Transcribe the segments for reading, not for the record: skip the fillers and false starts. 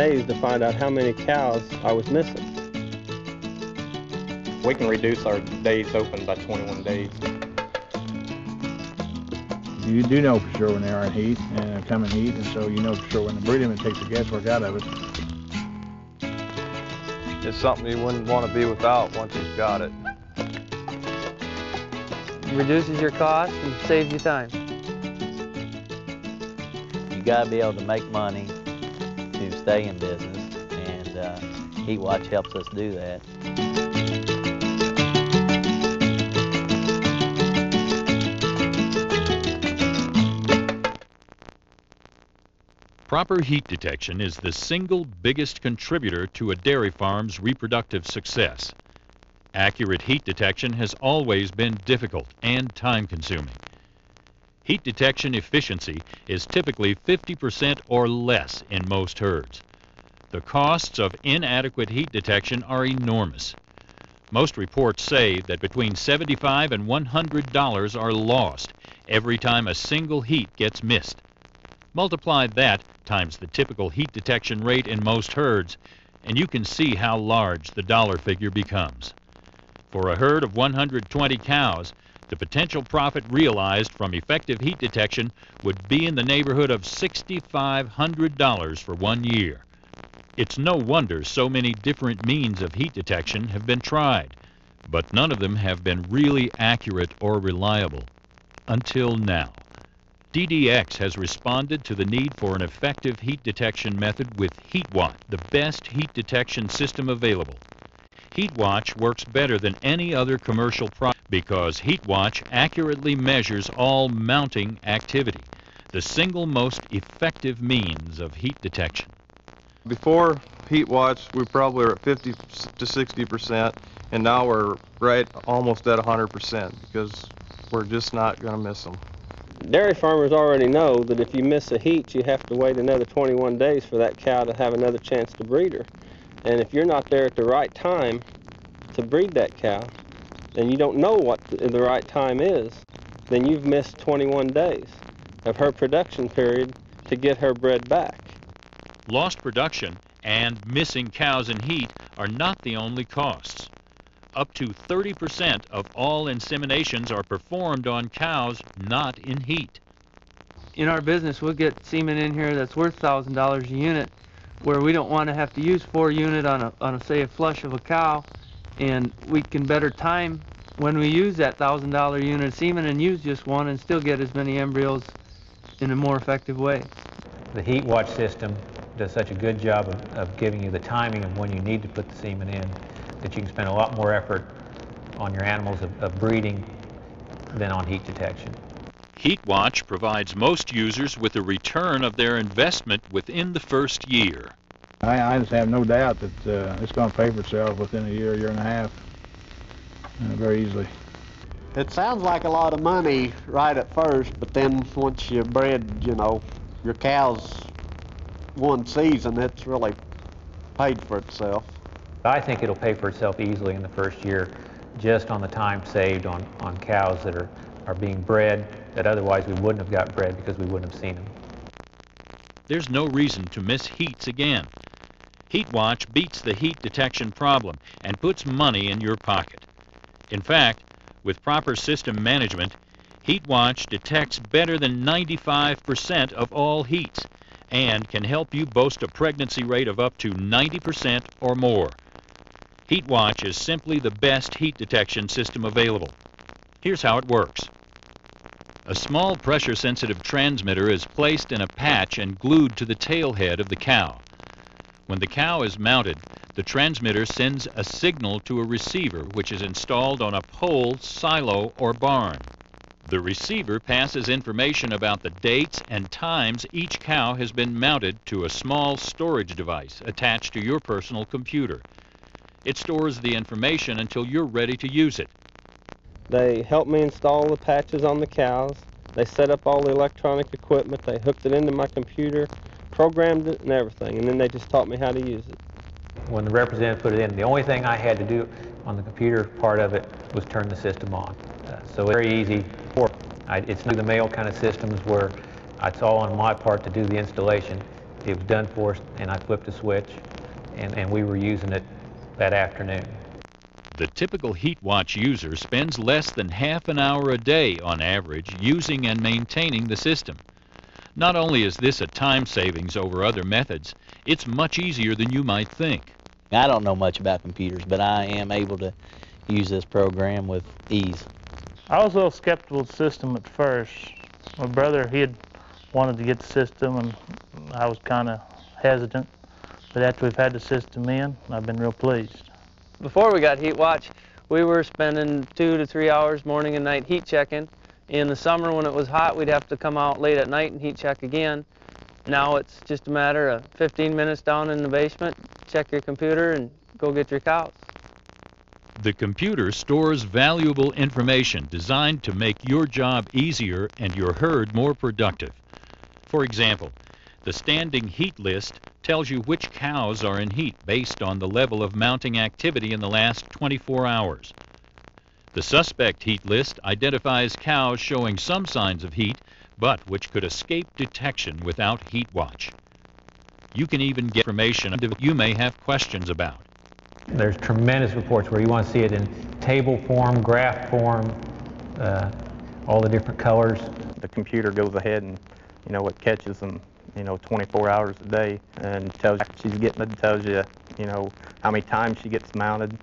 days to find out how many cows I was missing. We can reduce our days open by 21 days. You do know for sure when they are in heat and come in heat, and so you know for sure when to breed them, it takes the guesswork out of it. It's something you wouldn't want to be without once you've got it. It reduces your cost and saves you time. You got to be able to make money to stay in business, and heatwatch helps us do that. Proper heat detection is the single biggest contributor to a dairy farm's reproductive success. Accurate heat detection has always been difficult and time-consuming. Heat detection efficiency is typically 50% or less in most herds. The costs of inadequate heat detection are enormous. Most reports say that between $75 and $100 are lost every time a single heat gets missed. Multiply that times the typical heat detection rate in most herds, and you can see how large the dollar figure becomes. For a herd of 120 cows, the potential profit realized from effective heat detection would be in the neighborhood of $6,500 for 1 year. It's no wonder so many different means of heat detection have been tried, but none of them have been really accurate or reliable. Until now. DDX has responded to the need for an effective heat detection method with heatwatch, the best heat detection system available. Heatwatch works better than any other commercial product because heatwatch accurately measures all mounting activity, the single most effective means of heat detection. Before heatwatch, we probably were at 50 to 60%, and now we're right almost at 100% because we're just not going to miss them. Dairy farmers already know that if you miss a heat, you have to wait another 21 days for that cow to have another chance to breed her. And if you're not there at the right time to breed that cow, and you don't know what the right time is, then you've missed 21 days of her production period to get her bred back. Lost production and missing cows in heat are not the only costs. Up to 30% of all inseminations are performed on cows not in heat. In our business, we'll get semen in here that's worth $1,000 a unit, where we don't want to have to use 4 units on say a flush of a cow, and we can better time when we use that $1,000 unit of semen and use just one and still get as many embryos in a more effective way. The heatwatch system does such a good job of giving you the timing of when you need to put the semen in, that you can spend a lot more effort on your animals of breeding than on heat detection. Heatwatch provides most users with a return of their investment within the first year. I just have no doubt that it's going to pay for itself within a year, year and a half, very easily. It sounds like a lot of money right at first, but then once you bred, you know, your cows one season, it's really paid for itself. I think it'll pay for itself easily in the first year, just on the time saved on cows that are being bred that otherwise we wouldn't have got bred because we wouldn't have seen them. There's no reason to miss heats again. Heatwatch beats the heat detection problem and puts money in your pocket. In fact, with proper system management, Heatwatch detects better than 95% of all heats and can help you boast a pregnancy rate of up to 90% or more. Heatwatch is simply the best heat detection system available. Here's how it works. A small pressure-sensitive transmitter is placed in a patch and glued to the tail head of the cow. When the cow is mounted, the transmitter sends a signal to a receiver which is installed on a pole, silo, or barn. The receiver passes information about the dates and times each cow has been mounted to a small storage device attached to your personal computer. It stores the information until you're ready to use it. They helped me install the patches on the cows. They set up all the electronic equipment. They hooked it into my computer, programmed it and everything, and then they just taught me how to use it. When the representative put it in, the only thing I had to do on the computer part of it was turn the system on. So it's very easy. It's not the mail kind of systems where it's all on my part to do the installation. It was done for us, and I flipped a switch, and we were using it that afternoon. The typical heatwatch user spends less than half an hour a day on average using and maintaining the system. Not only is this a time savings over other methods, it's much easier than you might think. I don't know much about computers, but I am able to use this program with ease. I was a little skeptical of the system at first. My brother, he had wanted to get the system, and I was kind of hesitant. But after we've had the system in, I've been real pleased. Before we got heatwatch, we were spending 2 to 3 hours morning and night heat checking. In the summer when it was hot, we'd have to come out late at night and heat check again. Now it's just a matter of 15 minutes down in the basement, check your computer and go get your cows. The computer stores valuable information designed to make your job easier and your herd more productive. For example, the standing heat list tells you which cows are in heat based on the level of mounting activity in the last 24 hours. The suspect heat list identifies cows showing some signs of heat, but which could escape detection without heatwatch. You can even get information you may have questions about. There's tremendous reports where you want to see it in table form, graph form, all the different colors. The computer goes ahead and, it catches them, 24 hours a day and tells you she's getting it, tells you, how many times she gets mounted.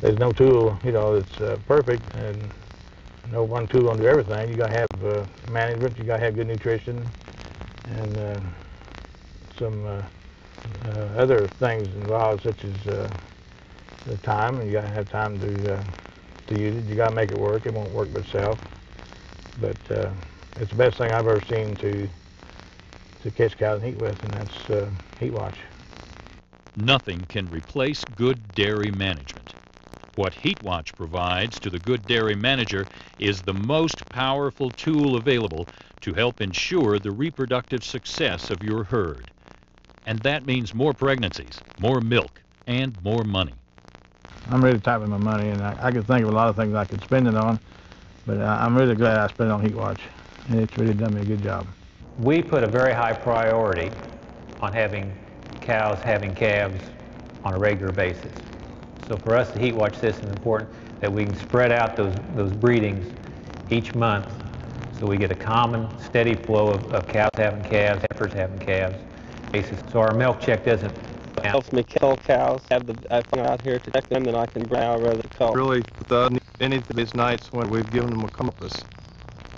There's no tool, that's perfect, and no one tool will do everything. You got to have management, you got to have good nutrition, and some other things involved, such as the time, and you got to have time to use it. You got to make it work. It won't work by itself, but it's the best thing I've ever seen to catch cows in heat with, and that's heatwatch. Nothing can replace good dairy management. What heatwatch provides to the good dairy manager is the most powerful tool available to help ensure the reproductive success of your herd. And that means more pregnancies, more milk, and more money. I'm really tight with my money, and I can think of a lot of things I could spend it on, but I'm really glad I spent it on heatwatch, and it's really done me a good job. We put a very high priority on having cows having calves on a regular basis. So for us, the heatwatch system is important that we can spread out those breedings each month so we get a common, steady flow of cows having calves, heifers having calves. So our milk check doesn't... It helps me kill cows. I've out here to check them that I can bring out rather than cull. Really, without any of these nights when we've given them a compass.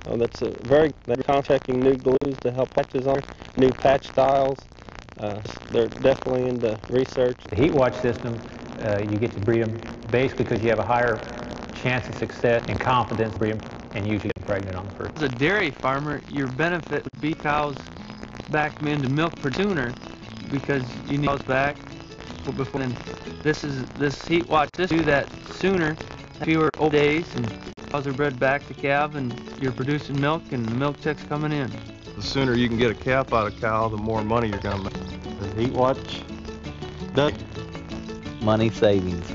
Oh, that's a very contacting new glues to help patches on, new patch styles. They're definitely into research. The heatwatch system, you get to breed them basically because you have a higher chance of success and confidence to breed them and usually get pregnant on the first. As a dairy farmer, your benefit would be cows back them into milk for sooner because you need cows back before. And this heatwatch system do that sooner, fewer old days, and cows are bred back to calve, and you're producing milk, and the milk check's coming in. The sooner you can get a calf out of cow, the more money you're going to make. The heatwatch does Money savings.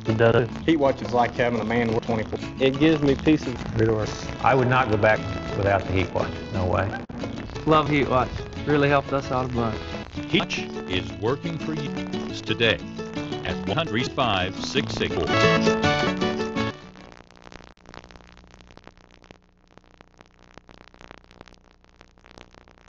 It does. Heatwatch is like having a man work 24. It gives me peace of... I would not go back without the heatwatch. No way. Love heatwatch. Really helped us out a bunch. Heatwatch is working for you today at 135-664.